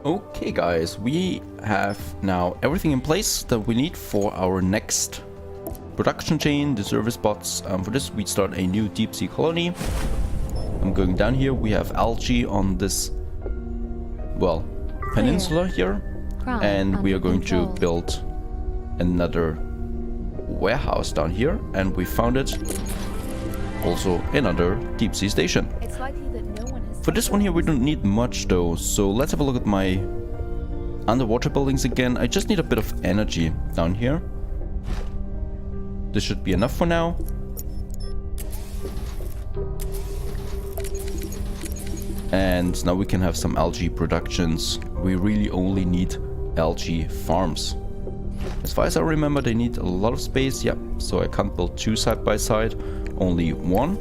Okay guys, we have now everything in place that we need for our next production chain, the service bots. For this we start a new deep sea colony. I'm going down here, we have algae on this, well, peninsula here. And we are going to build another warehouse down here. And we found it, also another deep sea station. It's likely that no one has. For this one here we don't need much though, so let's have a look at my underwater buildings again. I just need a bit of energy down here. This should be enough for now. And now we can have some algae productions. We really only need algae farms. As far as I remember, they need a lot of space. Yep, so I can't build two side by side, only one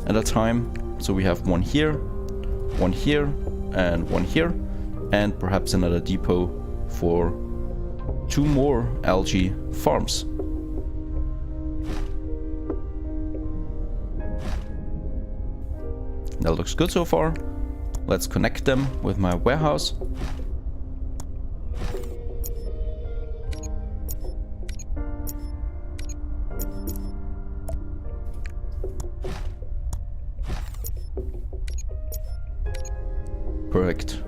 at a time. So we have one here, and one here, and perhaps another depot for two more algae farms. That looks good so far. Let's connect them with my warehouse. Perfect.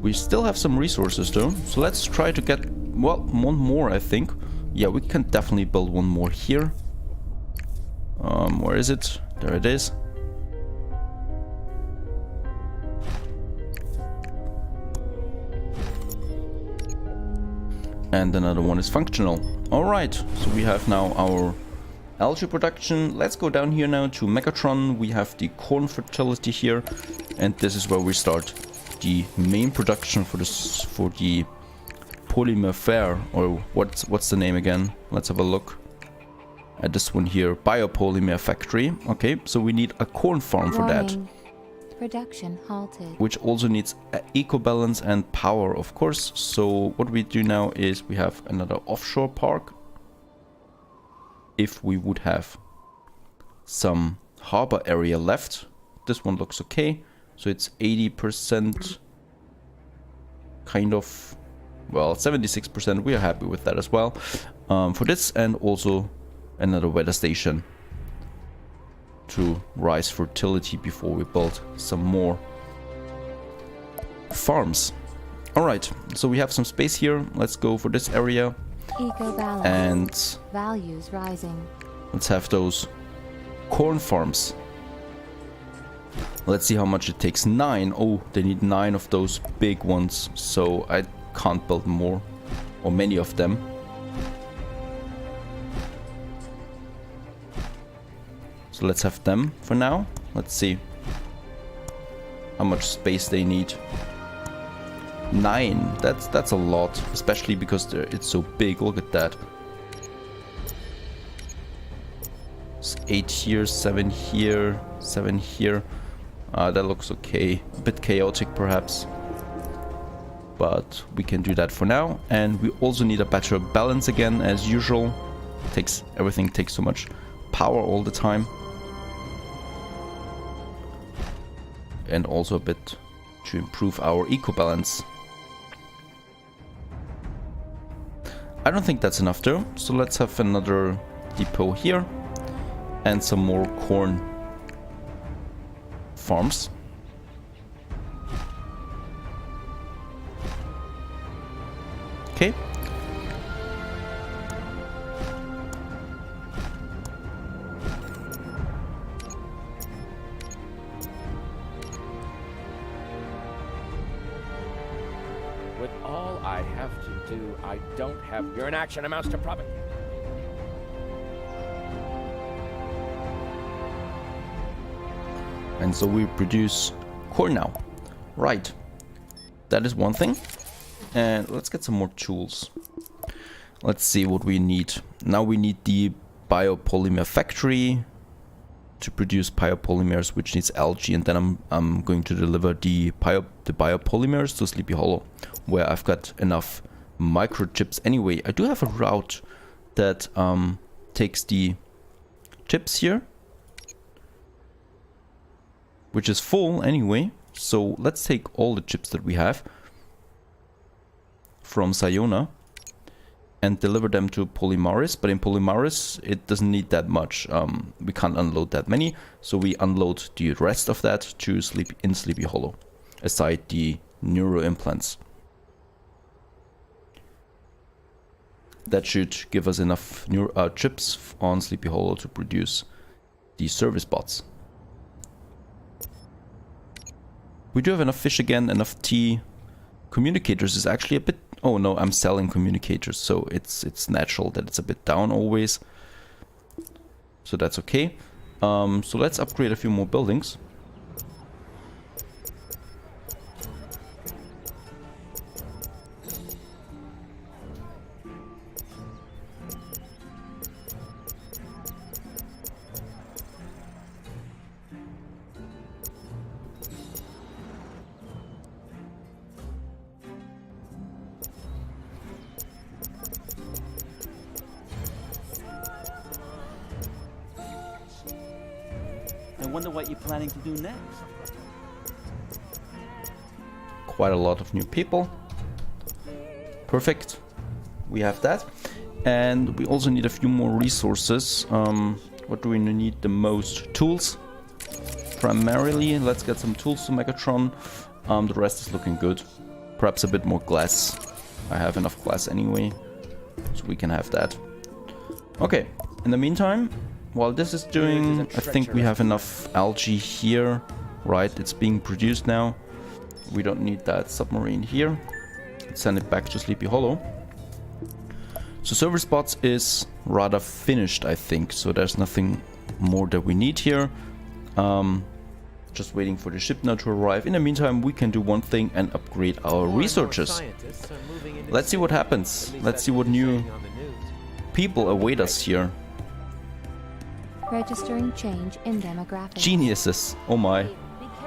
We still have some resources though, so let's try to get, well, one more I think. Yeah, we can definitely build one more here. Where is it? There it is. And another one is functional. Alright, so we have now our algae production. Let's go down here now to Megatron. We have the corn fertility here, and this is where we start the main production for this, for the polymer fair, or what's the name again? Let's have a look at this one here, Biopolymer Factory. Okay, so we need a corn farm for that. Production halted. Which also needs eco balance and power, of course. So what we do now is we have another offshore park. If we would have some harbor area left, this one looks okay. So it's 80%, kind of, well, 76%. We are happy with that as well. For this, and also another weather station to rise fertility before we build some more farms. Alright, so we have some space here. Let's go for this area. Eco balance. And values rising. Let's have those corn farms. Let's see how much it takes. 9. Oh, they need 9 of those big ones. So I can't build more or many of them. So let's have them for now. Let's see how much space they need. 9. That's a lot, especially because it's so big. Look at that. It's 8 here, 7 here, 7 here. That looks okay. A bit chaotic perhaps, but we can do that for now. And we also need a better balance again, as usual. Everything takes so much power all the time. And also a bit to improve our eco balance. I don't think that's enough though, so let's have another depot here and some more corn farms. Okay. With all I have to do, I don't have your inaction amounts to profit. And so we produce corn now. Right. That is one thing. And let's get some more tools. Let's see what we need. Now we need the Biopolymer Factory to produce biopolymers, which needs algae, and then I'm going to deliver the biopolymers to Sleepy Hollow, where I've got enough microchips anyway. I do have a route that takes the chips here, which is full anyway, So let's take all the chips that we have from Sayona and deliver them to Polymaris. But in Polymaris, it doesn't need that much. We can't unload that many, so we unload the rest of that to Sleepy Hollow, aside the neuro implants. That should give us enough chips on Sleepy Hollow to produce the service bots. We do have enough fish again, enough tea. Communicators is actually a bit... Oh no, I'm selling communicators, so it's natural that it's a bit down always. So that's okay. So let's upgrade a few more buildings. I wonder what you're planning to do next. Quite a lot of new people. Perfect. We have that. And we also need a few more resources. What do we need the most? Tools. Primarily, let's get some tools to Megatron. The rest is looking good. Perhaps a bit more glass. I have enough glass anyway, so we can have that. Okay, in the meantime, while this is doing, I think we have enough algae here, right? It's being produced now. We don't need that submarine here. Let's send it back to Sleepy Hollow. So server spots is rather finished, I think. So there's nothing more that we need here. Just waiting for the ship now to arrive. In the meantime, we can do one thing and upgrade our researchers. Let's see what happens. Let's see what new people await us here. Registering change in demographics. Geniuses. Oh my.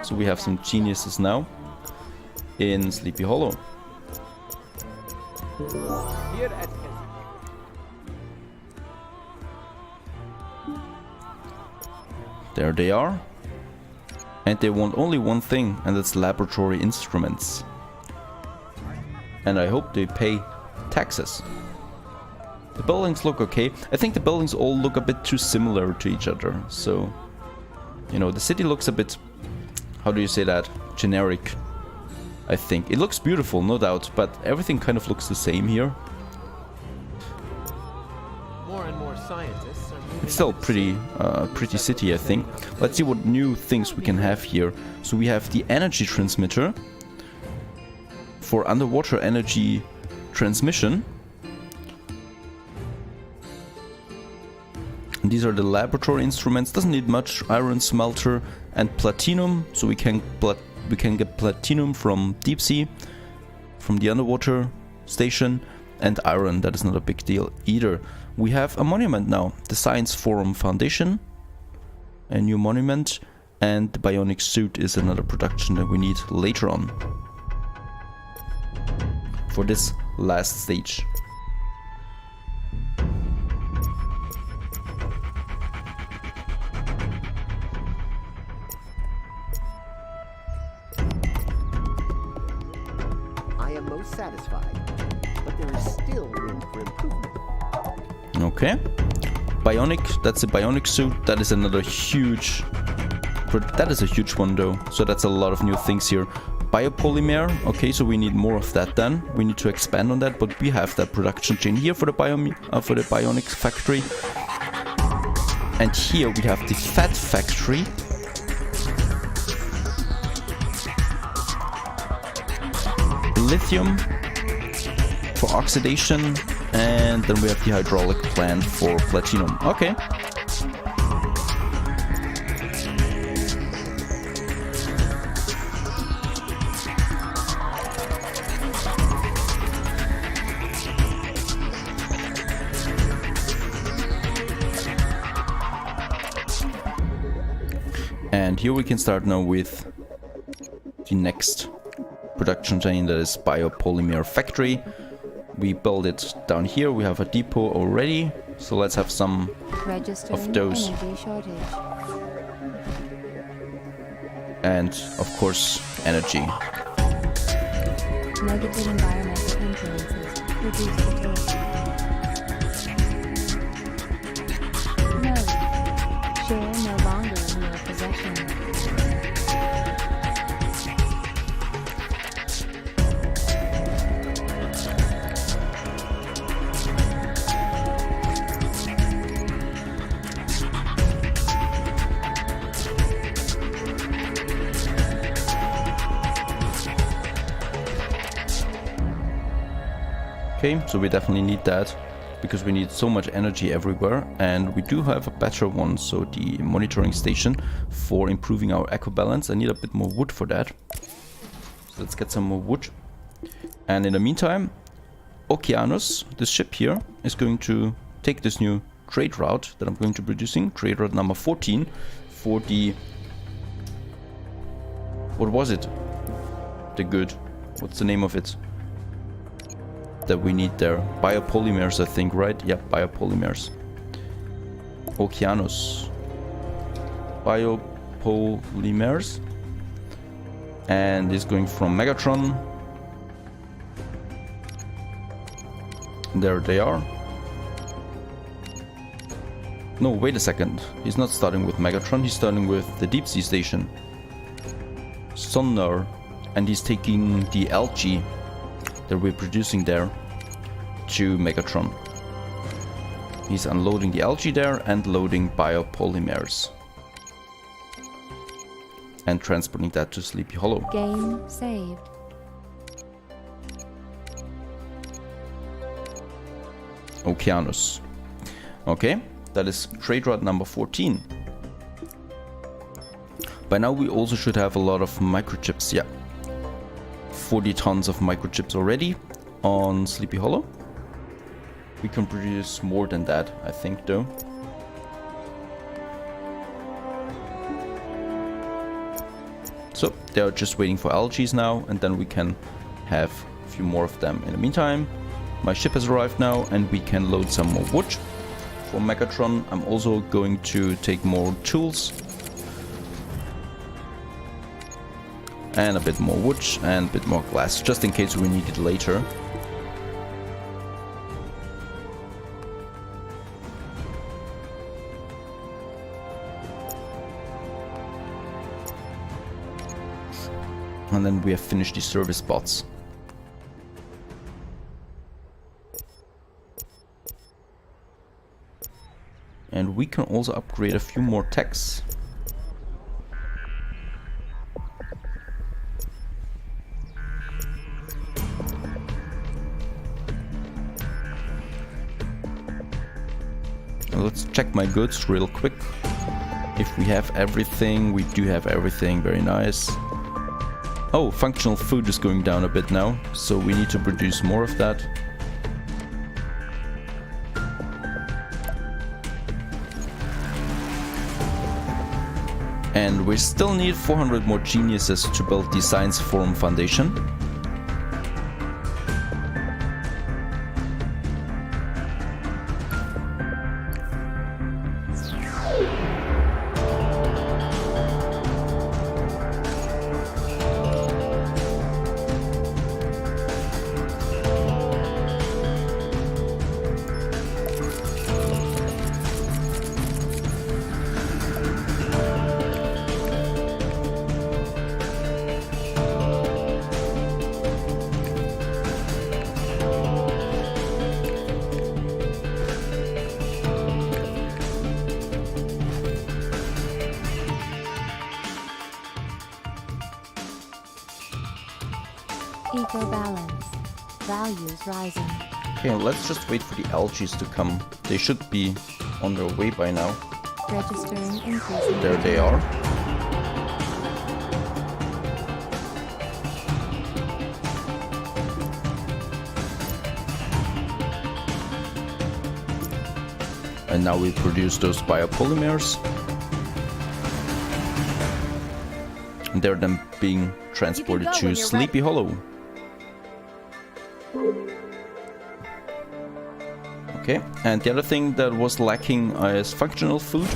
So we have some geniuses now in Sleepy Hollow. There they are. And they want only one thing, and that's laboratory instruments. And I hope they pay taxes. The buildings look okay. I think the buildings all look a bit too similar to each other. So, you know, the city looks a bit, how do you say that? Generic, I think. It looks beautiful, no doubt, but everything kind of looks the same here. More and more scientists are moving. It's still pretty city, I think. Let's see what new things we can have here. So we have the energy transmitter for underwater energy transmission. And these are the laboratory instruments. Doesn't need much. Iron smelter and platinum. So we can get platinum from deep sea, from the underwater station, and iron. That is not a big deal either. We have a monument now, the Science Forum Foundation, a new monument, and the bionic suit is another production that we need later on for this last stage. I am most satisfied, but there is still room for improvement. Okay. Bionic, that's a bionic suit. That is another huge... That is a huge one though. So that's a lot of new things here. Biopolymer. Okay, so we need more of that then. We need to expand on that, but we have that production chain here for the bionic factory. And here we have the fat factory. Lithium for oxidation, and then we have the hydraulic plant for platinum. Okay. And here we can start now with the next production chain, that is Biopolymer Factory. We build it down here. We have a depot already, so let's have some of those. And of course, energy. Negative environmental influences reduce fertility. Note: share no longer in your possession. Okay, so we definitely need that because we need so much energy everywhere, and we do have a better one, so the monitoring station for improving our eco balance. I need a bit more wood for that. So let's get some more wood. And in the meantime, Okeanos, this ship here, is going to take this new trade route that I'm going to be producing, trade route number 14, for the... What was it? The good. What's the name of it? That we need there. Biopolymers, I think, right? Yep, biopolymers. Okeanos. Biopolymers. And it's going from Megatron. There they are. No, wait a second. He's not starting with Megatron, he's starting with the deep sea station. Sonar. And he's taking the algae that we're producing there to Megatron. He's unloading the algae there and loading biopolymers. And transporting that to Sleepy Hollow. Game saved. Okeanos. Okay, that is trade route number 14. By now we also should have a lot of microchips, yeah. 40 tons of microchips already on Sleepy Hollow. We can produce more than that, I think, though. So they are just waiting for algae now, and then we can have a few more of them. In the meantime, my ship has arrived now, and we can load some more wood for Megatron. I'm also going to take more tools. And a bit more wood and a bit more glass, just in case we need it later. And then we have finished the service spots. And we can also upgrade a few more techs. Let's check my goods real quick. If we have everything, we do have everything, very nice. Oh, functional food is going down a bit now, so we need to produce more of that. And we still need 400 more geniuses to build the Science Forum Foundation. Eco-balance. Values rising. Okay, let's just wait for the algae to come. They should be on their way by now. Registering increasing. There they are. And now we produce those biopolymers. And they're then being transported to Sleepy Hollow. Okay, and the other thing that was lacking is functional food.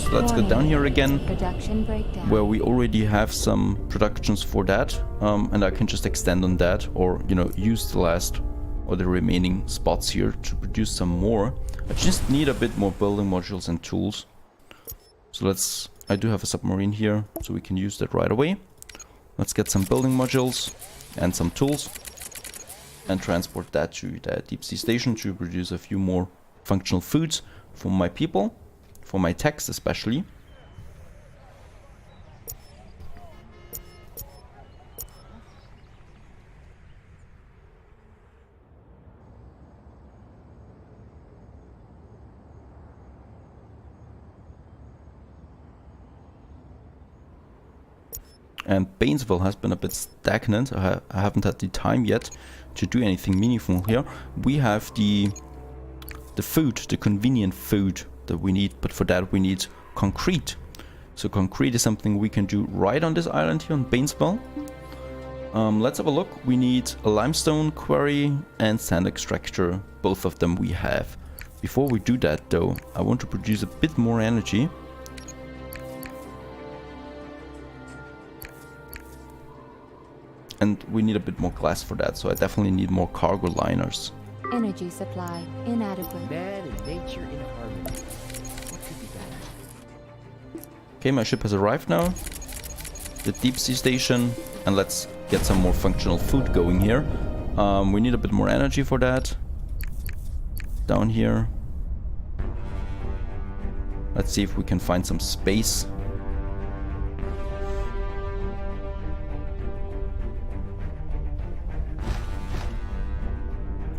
So let's go down here again, Production breakdown. where we already have some productions for that, and I can just extend on that, or you know, use the last or the remaining spots here to produce some more. I just need a bit more building modules and tools. So I do have a submarine here, so we can use that right away. Let's get some building modules and some tools and transport that to the deep sea station to produce a few more functional foods for my people, for my techs especially. And Bainesville has been a bit stagnant. I haven't had the time yet to do anything meaningful here. We have the food, the convenient food that we need, but for that we need concrete. So concrete is something we can do right on this island here on Bainesville. Let's have a look. We need a limestone quarry and sand extractor. Both of them we have. Before we do that though, I want to produce a bit more energy. And we need a bit more glass for that, so I definitely need more cargo liners. Energy supply inadequate. Man and nature in harmony. What could be better? Okay, my ship has arrived now. The deep sea station. And let's get some more functional food going here. We need a bit more energy for that. Down here. Let's see if we can find some space.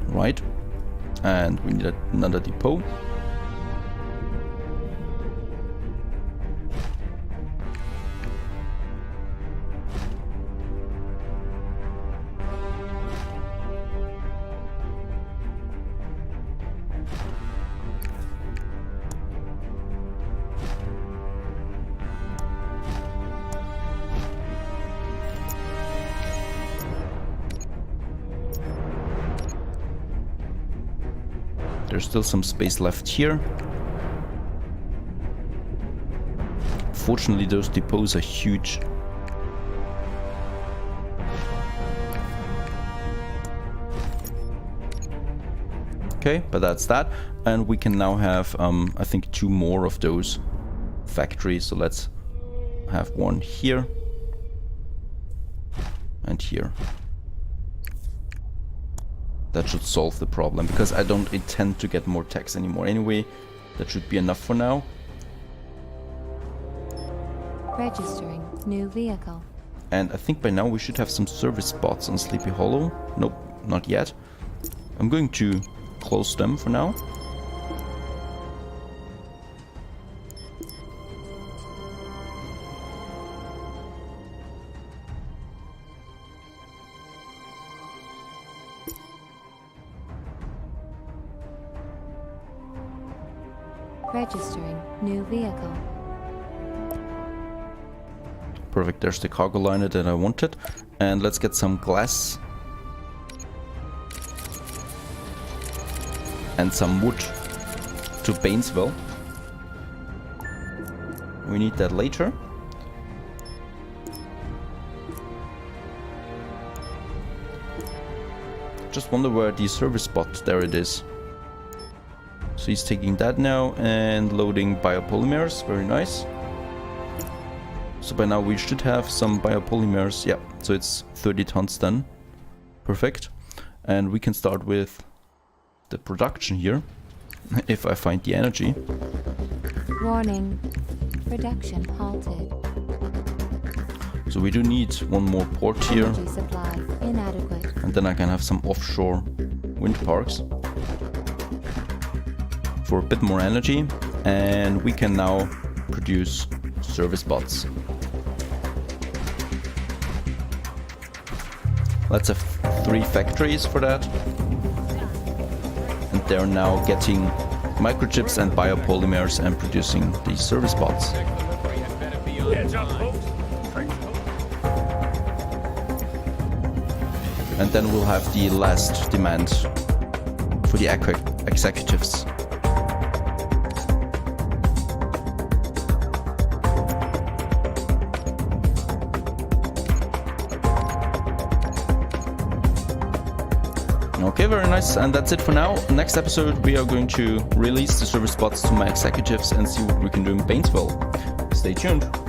Right, and we need another depot. There's still some space left here. Fortunately, those depots are huge. Okay, but that's that. And we can now have, I think, 2 more of those factories. So let's have one here and here. That should solve the problem, because I don't intend to get more techs anymore anyway. That should be enough for now. Registering new vehicle. And I think by now we should have some service spots on Sleepy Hollow. Nope, not yet. I'm going to close them for now. Registering new vehicle. Perfect, there's the cargo liner that I wanted. And let's get some glass. And some wood to Bainesville. We need that later. Just wonder where the service spot, there it is. So he's taking that now and loading biopolymers, very nice. So by now we should have some biopolymers, yeah, so it's 30 tons then. Perfect. And we can start with the production here, if I find the energy. Warning. Production halted. So we do need one more port here. Energy supply inadequate. And then I can have some offshore wind parks for a bit more energy, and we can now produce service bots. Let's have 3 factories for that, and they're now getting microchips and biopolymers and producing these service bots. And then we'll have the last demand for the executives. Okay, very nice. And that's it for now. Next episode, we are going to release the server spots to my executives and see what we can do in Bainesville. Stay tuned.